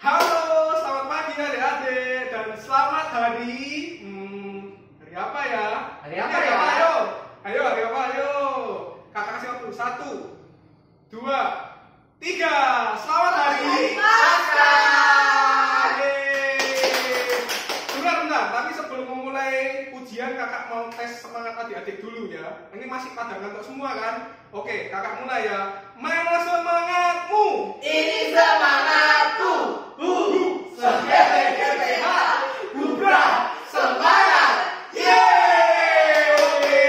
Halo, selamat pagi adik-adik dan selamat hari hari apa ya? Hari apa ya? Ayo, hari apa? Ayo. Kakak kasih waktu 1, 2, 3. Selamat hari Paskah. Bentar, tapi sebelum memulai ujian kakak mau tes semangat adik-adik dulu ya. Ini masih pada ngantuk semua kan? Oke, kakak mulai ya. Mana semangatmu? Ini semangatku. GPH. Gubra. Semangat. Yeay! Oke.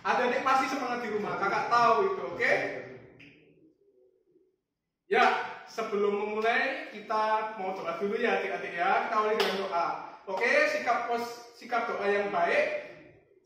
Adik-adik pasti semangat di rumah. Kakak tahu itu, oke? Ya, sebelum memulai kita mau doa dulu ya adik-adik ya. Kita awali dengan doa. Oke, sikap doa yang baik,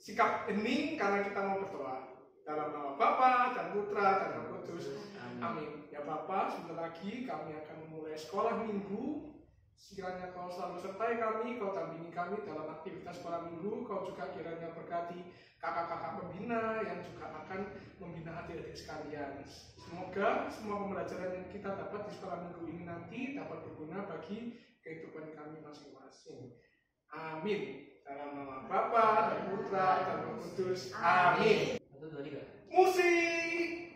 sikap hening karena kita mau berdoa. Dalam nama Bapa dan Putra dan Roh Kudus. Amin. Ya Bapa, sebentar lagi kami akan memulai sekolah minggu. Sekiranya Kau selalu sertai kami, Kau dampingi kami dalam aktivitas sekolah minggu. Kau juga kiranya berkati kakak-kakak pembina yang juga akan membina adik-adik sekalian. Semoga semua pembelajaran yang kita dapat di sekolah minggu ini nanti dapat berguna bagi kehidupan kami masing-masing. Amin. Dalam nama Bapa dan Putra dan Roh Kudus. Amin. 1, 2, 3. Musik.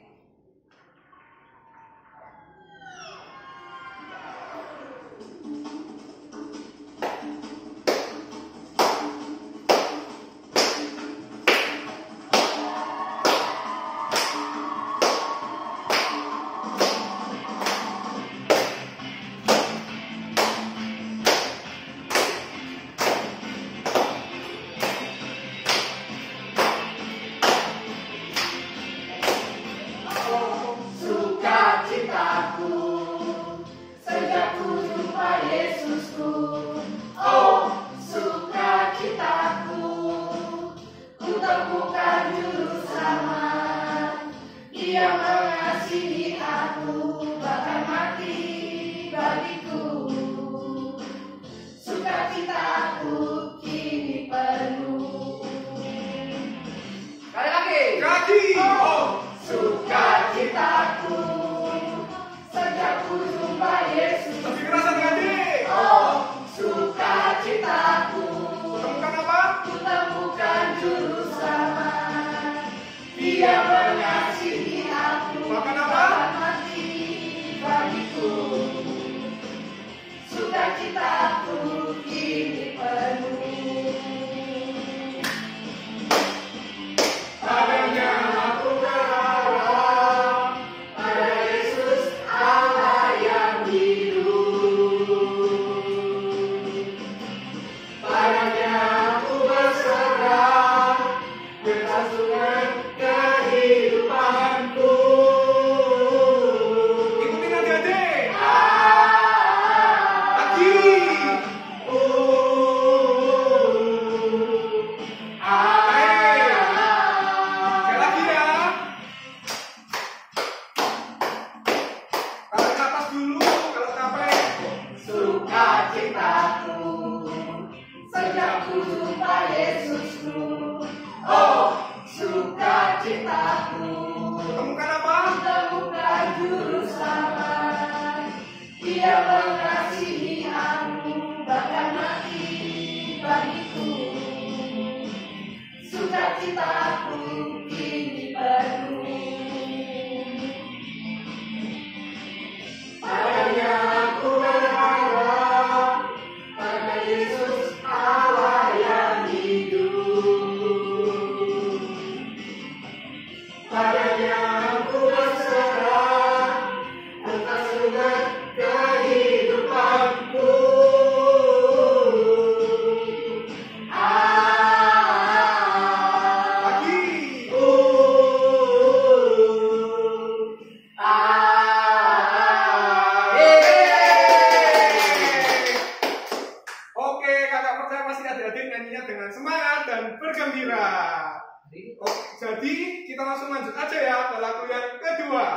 Jadi kita langsung lanjut aja ya ke lagu yang kedua.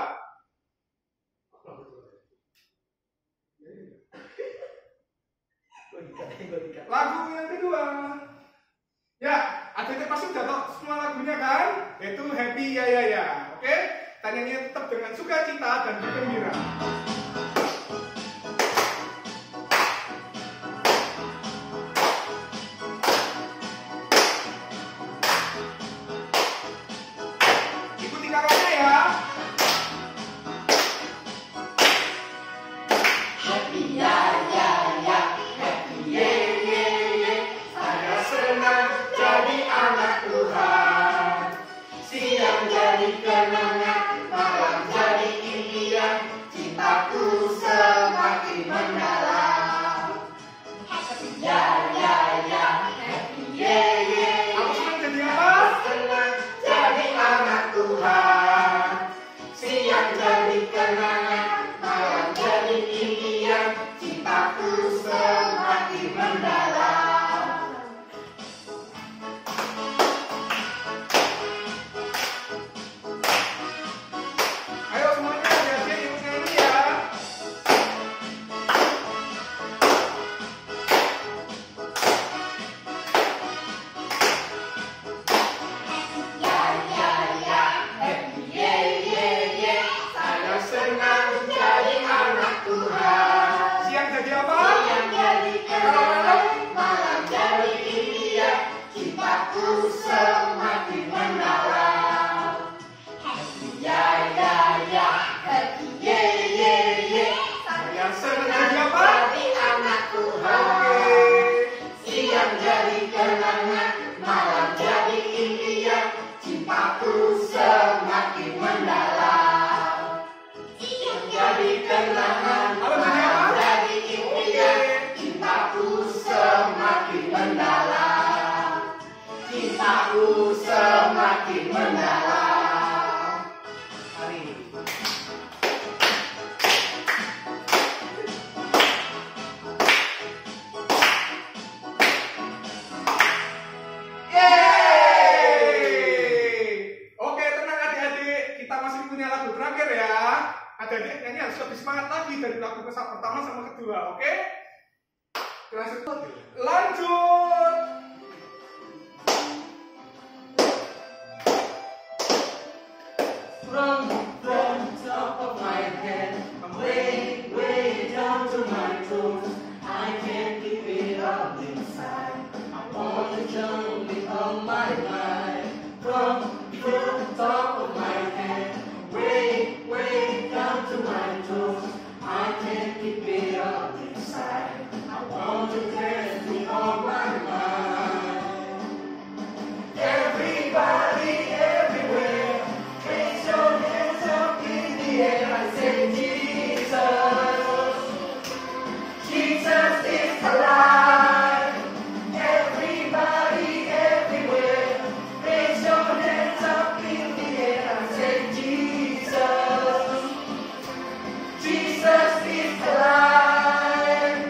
Lagu yang kedua. Ya, adik-adik pasti udah tahu semua lagunya kan? Yaitu Happy Ya Ya Ya. Oke? Tanyanya tetap dengan sukacita dan bergembira. cintaku semakin mendalam. Happy ya ya ya, happy ye ye ye. Saya senang jadi apa? Jadi anak Tuhan. Siang jadi kenangan, malam jadi impian. Cintaku semakin mendalam. Siang jadi kenangan, malam jadi impian. Cintaku semakin mendalam. Cintaku semakin mendalam. Mari. Yeay! Oke, tenang adik-adik. Kita masih punya lagu terakhir ya. Adik-adik nyanyi harus lebih semangat lagi dari lagu pertama sama kedua, oke? Lanjut. From top of my head, way, way down to my toes, I can't keep it all inside. I want to jump with all my might. From top of my head, way, way down to my toes, I can't keep it all inside. I want to dance with all my might. Everybody, everywhere, raise your hands up in the air and say Jesus. Jesus is alive. Everybody, everywhere, raise your hands up in the air and say Jesus. Jesus is alive.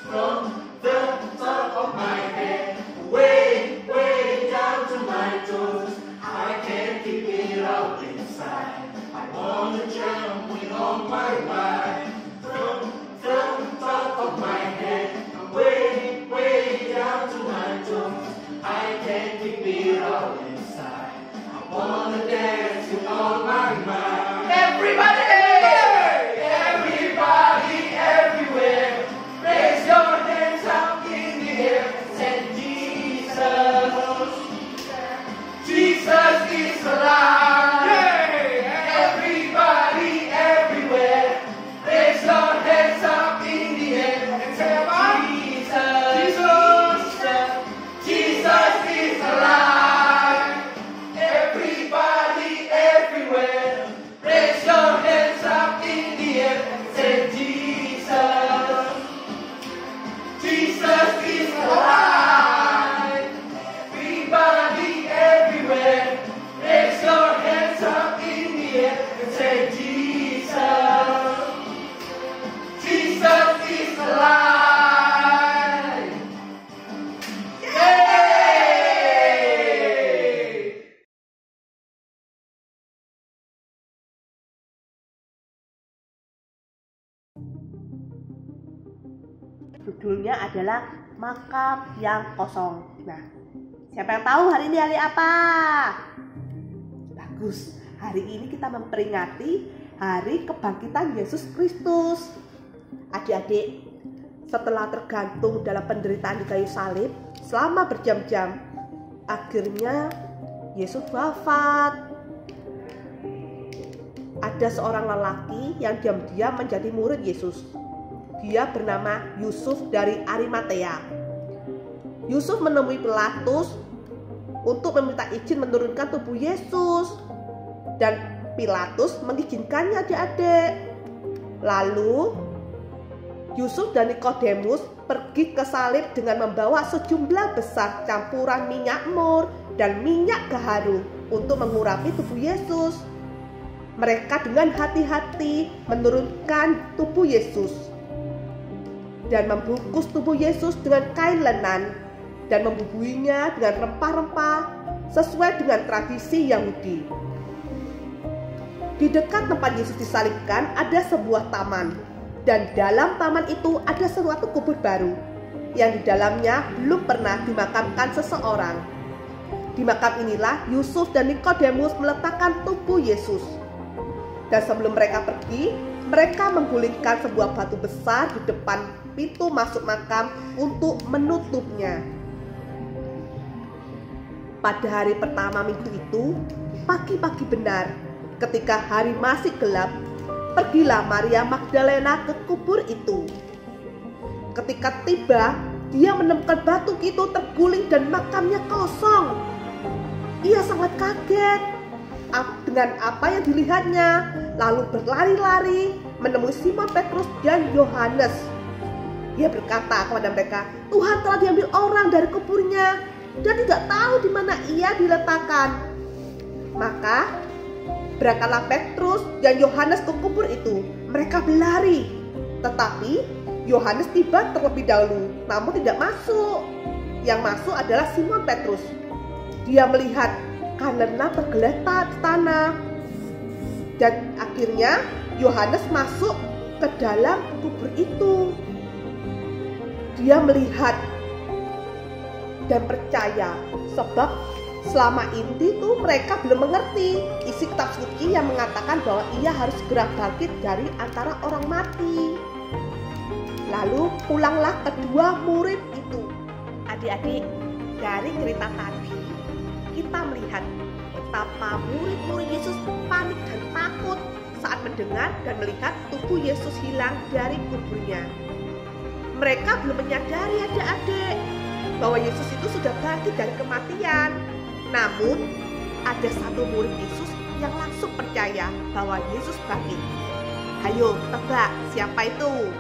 From the top of my head, way, way down to my toes, I can't keep it all inside. I want to jump with all my might. From top of my head, way, way down to my toes, I can't keep it all inside. I want to dance with all my might. Everybody! Everybody, everywhere, raise your hands up in the air and say Jesus. Jesus is alive. Everybody, everywhere, raise your hands up in the air and say Jesus. Jesus is alive. Everybody, everywhere, raise your hands up in the air and say Jesus. Jesus is alive. Everybody, everywhere, raise your hands up in the air and say Jesus. Jesus is alive. Yay! Judulnya adalah Makam yang Kosong. Nah, siapa yang tahu hari ini hari apa? Bagus. Hari ini kita memperingati hari kebangkitan Yesus Kristus. Adik-adik, setelah tergantung dalam penderitaan di kayu salib selama berjam-jam, akhirnya Yesus wafat. Ada seorang lelaki yang diam-diam menjadi murid Yesus. Dia bernama Yusuf dari Arimatea. Yusuf menemui Pilatus untuk meminta izin menurunkan tubuh Yesus. Dan Pilatus mengizinkannya, adik-adik. Lalu Yusuf dan Nikodemus pergi ke salib dengan membawa sejumlah besar campuran minyak mur dan minyak gaharu untuk mengurapi tubuh Yesus. Mereka dengan hati-hati menurunkan tubuh Yesus dan membungkus tubuh Yesus dengan kain lenan dan membubuhinya dengan rempah-rempah sesuai dengan tradisi Yahudi. Di dekat tempat Yesus disalibkan ada sebuah taman, dan dalam taman itu ada suatu kubur baru yang di dalamnya belum pernah dimakamkan seseorang. Di makam inilah Yusuf dan Nikodemus meletakkan tubuh Yesus. Dan sebelum mereka pergi, mereka menggulingkan sebuah batu besar di depan pintu masuk makam untuk menutupnya. Pada hari pertama minggu itu, pagi-pagi benar, ketika hari masih gelap, pergilah Maria Magdalena ke kubur itu. Ketika tiba, dia menemukan batu itu terguling dan makamnya kosong. Ia sangat kaget dengan apa yang dilihatnya, lalu berlari-lari menemui Simon Petrus dan Yohanes. Ia berkata kepada mereka, "Tuhan telah diambil orang dari kuburnya dan tidak tahu di mana ia diletakkan." Maka berangkatlah Petrus dan Yohanes ke kubur itu. Mereka berlari, tetapi Yohanes tiba terlebih dahulu, namun tidak masuk. Yang masuk adalah Simon Petrus. Dia melihat karena tergeletak di tanah. Dan akhirnya Yohanes masuk ke dalam kubur itu. Dia melihat dan percaya, sebab selama ini tuh mereka belum mengerti isi kitab suci yang mengatakan bahwa ia harus segera bangkit dari antara orang mati. Lalu pulanglah kedua murid itu. Adik-adik, dari cerita tadi kita melihat betapa murid-murid Yesus panik dan takut saat mendengar dan melihat tubuh Yesus hilang dari kuburnya. Mereka belum menyadari adik-adik bahwa Yesus itu sudah bangkit dari kematian. Namun ada satu murid Yesus yang langsung percaya bahwa Yesus bangkit. Ayo tebak siapa itu?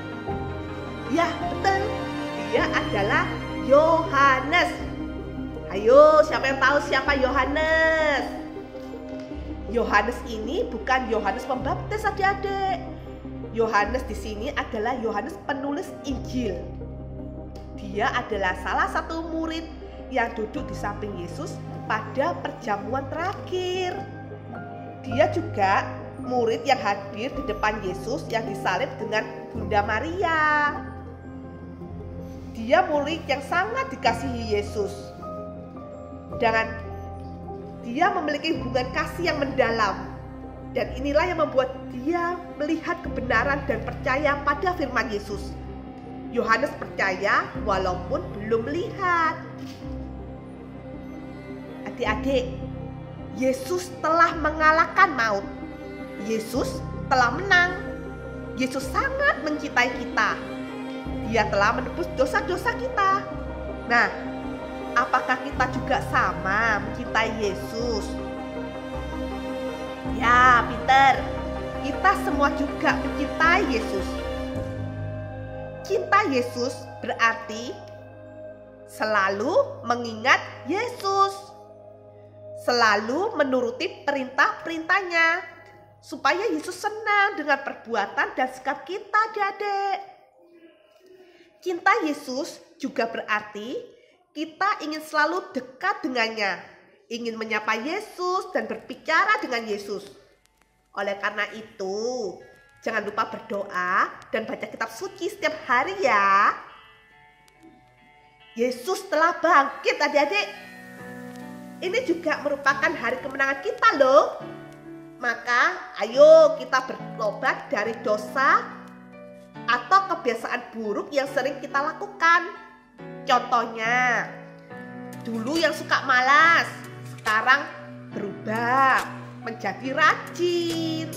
Ya betul, dia adalah Yohanes. Ayo siapa yang tahu siapa Yohanes? Yohanes ini bukan Yohanes Pembaptis adik-adik. Yohanes di sini adalah Yohanes penulis Injil. Dia adalah salah satu murid yang duduk di samping Yesus pada perjamuan terakhir. Dia juga murid yang hadir di depan Yesus yang disalib dengan Bunda Maria. Dia murid yang sangat dikasihi Yesus. Dan dia memiliki hubungan kasih yang mendalam. Dan inilah yang membuat dia melihat kebenaran dan percaya pada firman Yesus. Yohanes percaya walaupun belum melihat. Adik-adik, Yesus telah mengalahkan maut. Yesus telah menang. Yesus sangat mencintai kita. Dia telah menebus dosa-dosa kita. Nah, apakah kita juga sama mencintai Yesus? Ya, Peter, kita semua juga mencintai Yesus. Cinta Yesus berarti selalu mengingat Yesus, selalu menuruti perintah-perintahnya, supaya Yesus senang dengan perbuatan dan sikap kita, adik-adik. Cinta Yesus juga berarti kita ingin selalu dekat dengannya, ingin menyapa Yesus dan berbicara dengan Yesus. Oleh karena itu, jangan lupa berdoa dan baca kitab suci setiap hari ya. Yesus telah bangkit adik-adik. Ini juga merupakan hari kemenangan kita loh. Maka ayo kita bertobat dari dosa atau kebiasaan buruk yang sering kita lakukan. Contohnya, dulu yang suka malas, sekarang berubah menjadi rajin.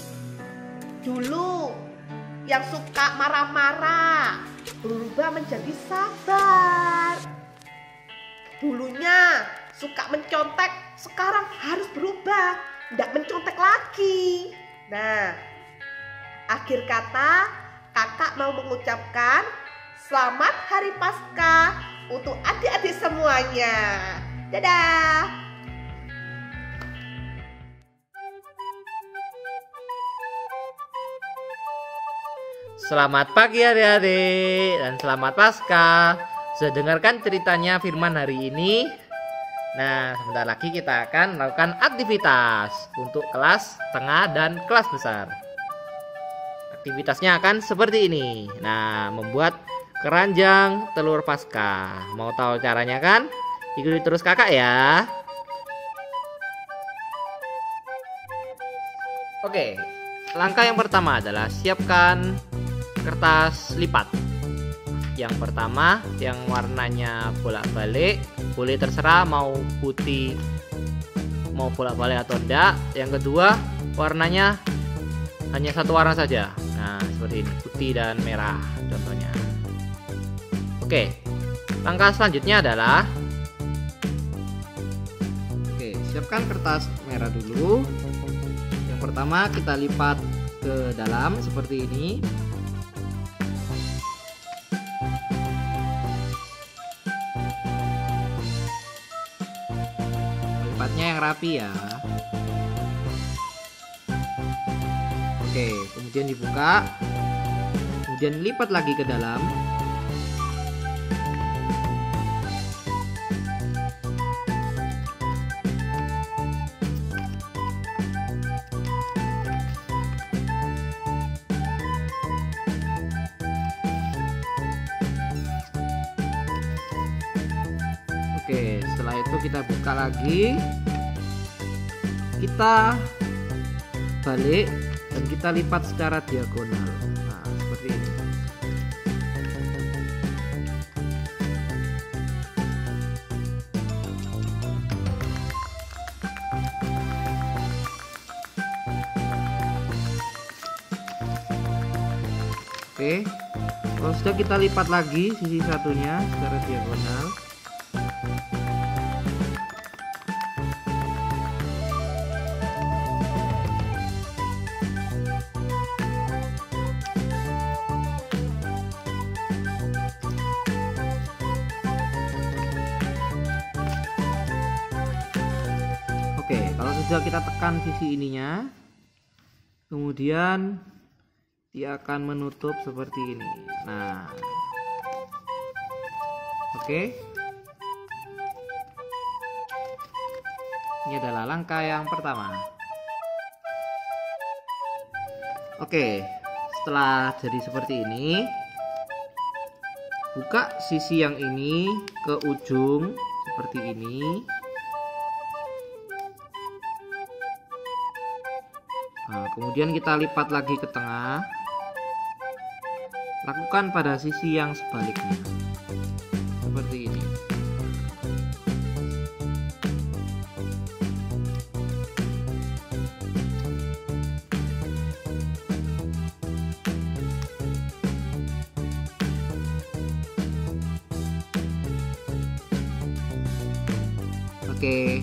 Dulu yang suka marah-marah, berubah menjadi sabar. Dulunya suka mencontek, sekarang harus berubah, tidak mencontek lagi. Nah, akhir kata kakak mau mengucapkan selamat hari Paskah untuk adik-adik semuanya. Dadah. Selamat pagi adik-adik dan selamat Paskah. Sudah dengarkan ceritanya Firman hari ini? Nah, sebentar lagi kita akan melakukan aktivitas untuk kelas tengah dan kelas besar. Aktivitasnya akan seperti ini. Nah, membuat keranjang telur Paskah. Mau tahu caranya kan? Ikuti terus kakak ya. Oke, langkah yang pertama adalah siapkan kertas lipat. Yang pertama yang warnanya bolak-balik boleh terserah mau putih, mau bolak-balik atau enggak. Yang kedua, warnanya hanya satu warna saja. Nah, seperti ini, putih dan merah contohnya. Oke, langkah selanjutnya adalah siapkan kertas merah dulu. Yang pertama kita lipat ke dalam seperti ini. Lipatnya yang rapi ya. Oke, kemudian dibuka, kemudian lipat lagi ke dalam. Oke, setelah itu kita buka lagi, kita balik dan kita lipat secara diagonal. Nah, seperti ini. Oke, kalau sudah kita lipat lagi sisi satunya secara diagonal. Oke, kalau sudah kita tekan sisi ininya, kemudian dia akan menutup seperti ini. Nah, oke, ini adalah langkah yang pertama. Oke, setelah jadi seperti ini, buka sisi yang ini ke ujung seperti ini. Nah, kemudian kita lipat lagi ke tengah. Lakukan pada sisi yang sebaliknya. Seperti ini. Oke.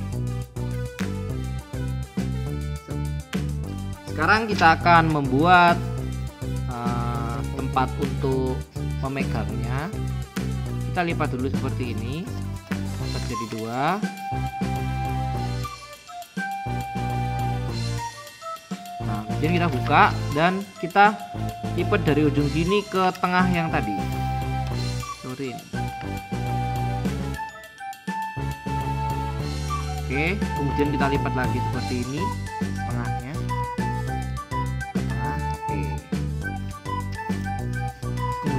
Sekarang kita akan membuat tempat untuk memegangnya. Kita lipat dulu seperti ini, lipat jadi dua. Nah, kemudian kita buka dan kita lipat dari ujung sini ke tengah yang tadi, seperti ini. Oke, kemudian kita lipat lagi seperti ini.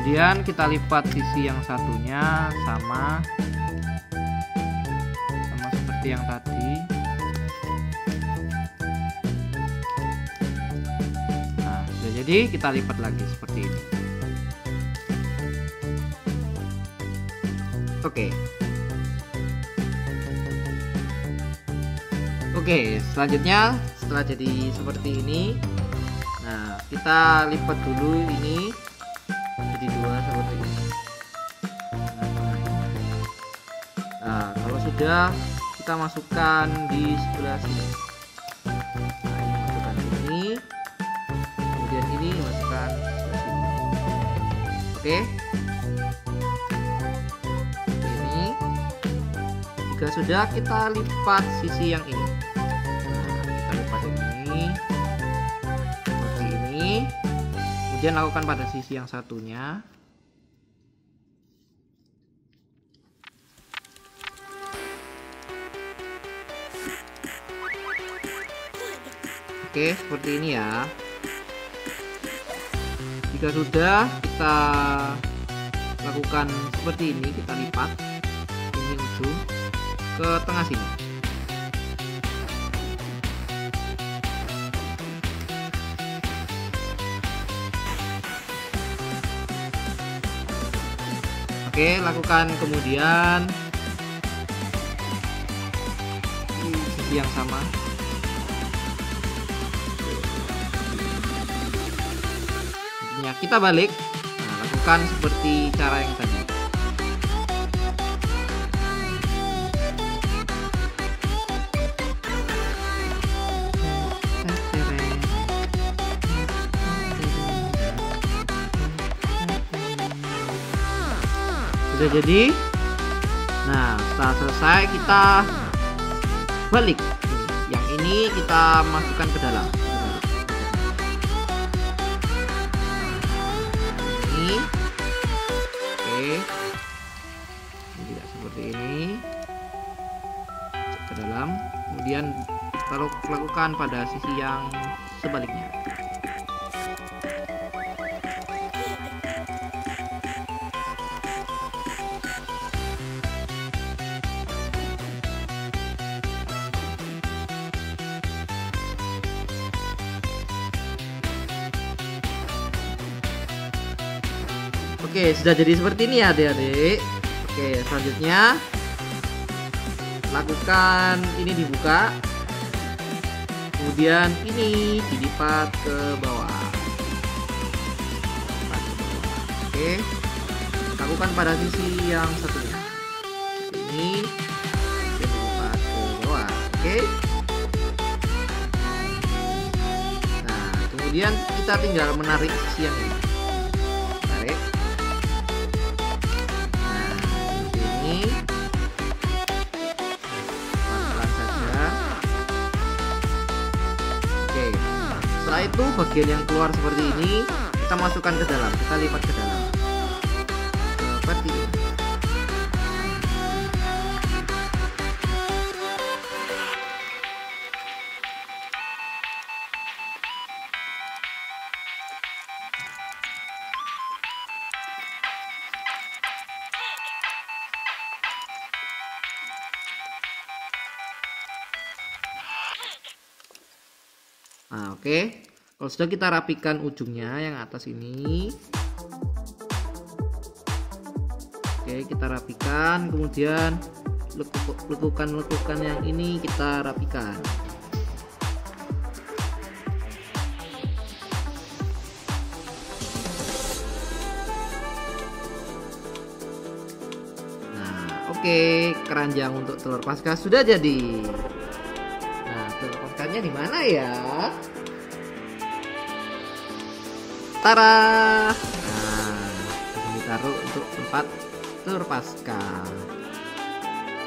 Kemudian kita lipat sisi yang satunya sama seperti yang tadi. Nah, sudah jadi, kita lipat lagi seperti ini. Oke. Oke, selanjutnya setelah jadi seperti ini, nah kita lipat dulu ini jadi dua seperti ini. Nah, kalau sudah, kita masukkan di sebelah sini. Nah, ini masukkan ini, kemudian ini masukkan sebelah sini. Oke. Ini. Jika sudah, kita lipat sisi yang ini. Nah, kita lipat ini seperti ini. Kemudian lakukan pada sisi yang satunya. Oke, seperti ini ya. Jika sudah, kita lakukan seperti ini, kita lipat ini ujung ke tengah sini. Oke, lakukan kemudian sisi yang sama. Selanjutnya kita balik. Nah, lakukan seperti cara yang tadi. Sudah jadi. Nah, setelah selesai kita balik. Yang ini kita masukkan ke dalam. Ini. Oke. Ini tidak seperti ini. Ke dalam. Kemudian kalau lakukan pada sisi yang sebaliknya. Oke, sudah jadi seperti ini ya adik-adik. Oke, selanjutnya lakukan ini dibuka, kemudian ini dilipat ke bawah. Oke, lakukan pada sisi yang satunya. Ini dilipat ke bawah. Oke. Nah, kemudian kita tinggal menarik sisi yang ini. Tarik. Pelan-pelan saja. Oke, setelah itu bagian yang keluar seperti ini kita masukkan ke dalam, kita lipat ke dalam seperti ini. Nah, oke. Kalau sudah kita rapikan ujungnya yang atas ini. Oke, kita rapikan, kemudian lekukan yang ini kita rapikan. Nah, oke, keranjang untuk telur Paskah sudah jadi. Telur Paskahnya di mana ya? Tara. Nah, ini taruh untuk tempat telur Paskah.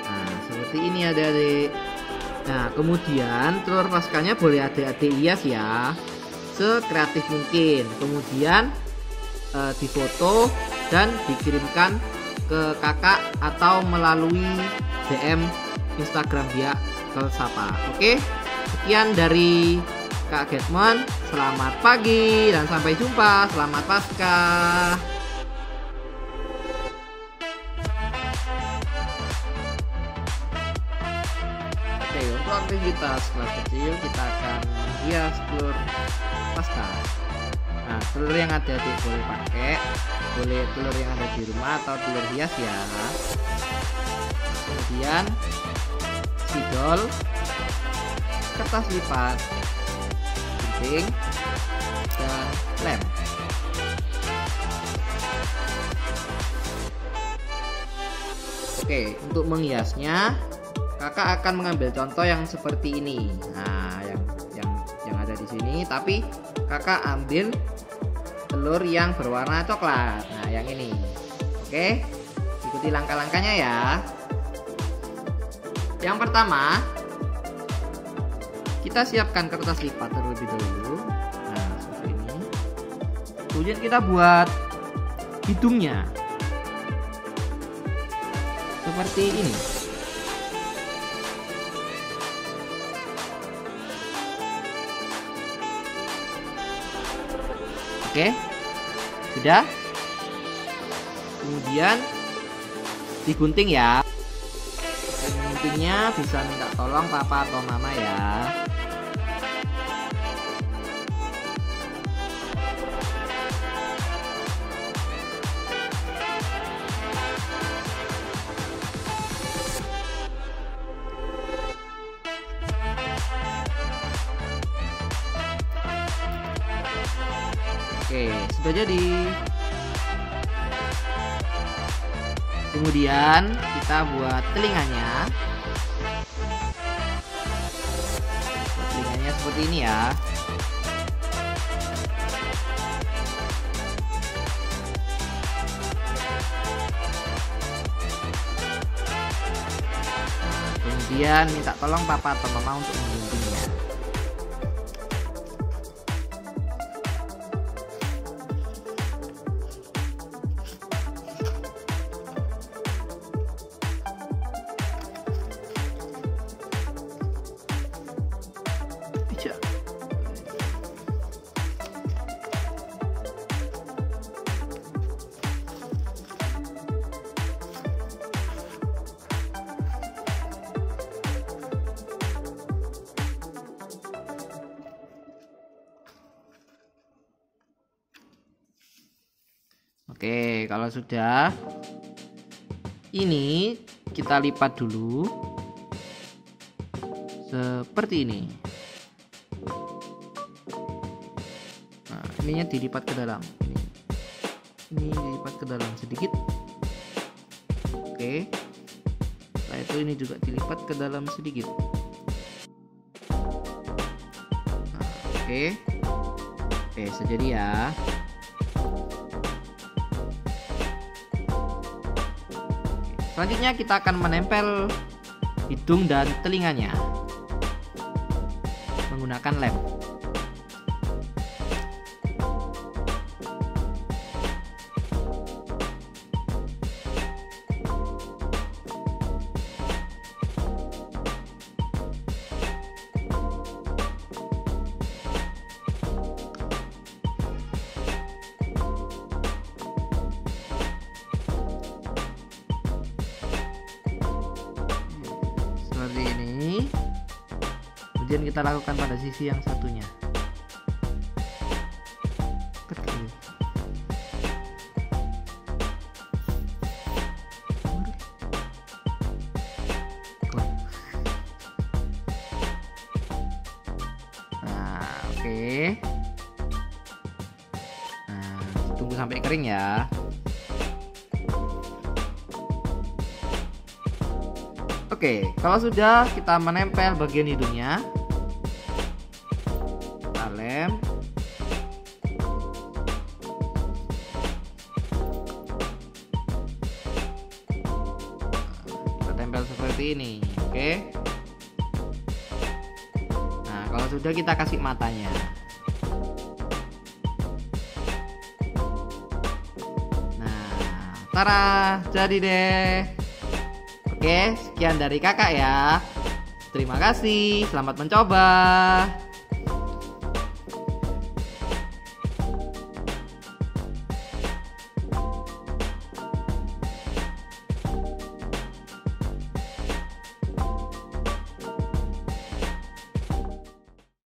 Nah, seperti ini adik-adik. Nah, kemudian telur Paskahnya boleh adik-adik hias ya, sekreatif mungkin. Kemudian difoto dan dikirimkan ke kakak atau melalui DM Instagram dia Sapa. Oke, sekian dari Kak Getmon. Selamat pagi dan sampai jumpa. Selamat Paskah. Oke, untuk aktivitas kelas kecil kita akan hias telur Paskah. Nah, telur yang adik-adik boleh pakai, boleh telur yang ada di rumah atau telur hias ya. Kemudian spidol, kertas lipat, gunting, dan lem. Oke, untuk menghiasnya kakak akan mengambil contoh yang seperti ini. Nah, yang ada di sini, tapi kakak ambil telur yang berwarna coklat. Nah, yang ini. Oke, ikuti langkah-langkahnya ya. Yang pertama, kita siapkan kertas lipat terlebih dahulu. Nah, seperti ini. Kemudian kita buat hidungnya seperti ini. Oke, sudah. Kemudian digunting ya. Guntingnya bisa minta tolong papa atau mama ya. Oke, sudah jadi. Kemudian kita buat telinganya. Telinganya seperti ini ya. Kemudian minta tolong papa atau mama untuk mengguntingnya. Oke, kalau sudah, ini kita lipat dulu seperti ini. Nah, ininya dilipat ke dalam. Ini dilipat ke dalam sedikit. Oke. Setelah itu ini juga dilipat ke dalam sedikit. Nah, oke. Oke, sejadi ya. Selanjutnya kita akan menempel hidung dan telinganya menggunakan lem. Seperti ini. Kemudian kita lakukan pada sisi yang satunya. Nah, oke. Nah, tunggu sampai kering ya. Oke, kalau sudah kita menempel bagian hidungnya, kita lem. Kita tempel seperti ini, oke. Nah, kalau sudah kita kasih matanya. Nah, tara, jadi deh. Oke, sekian dari kakak ya. Terima kasih, selamat mencoba.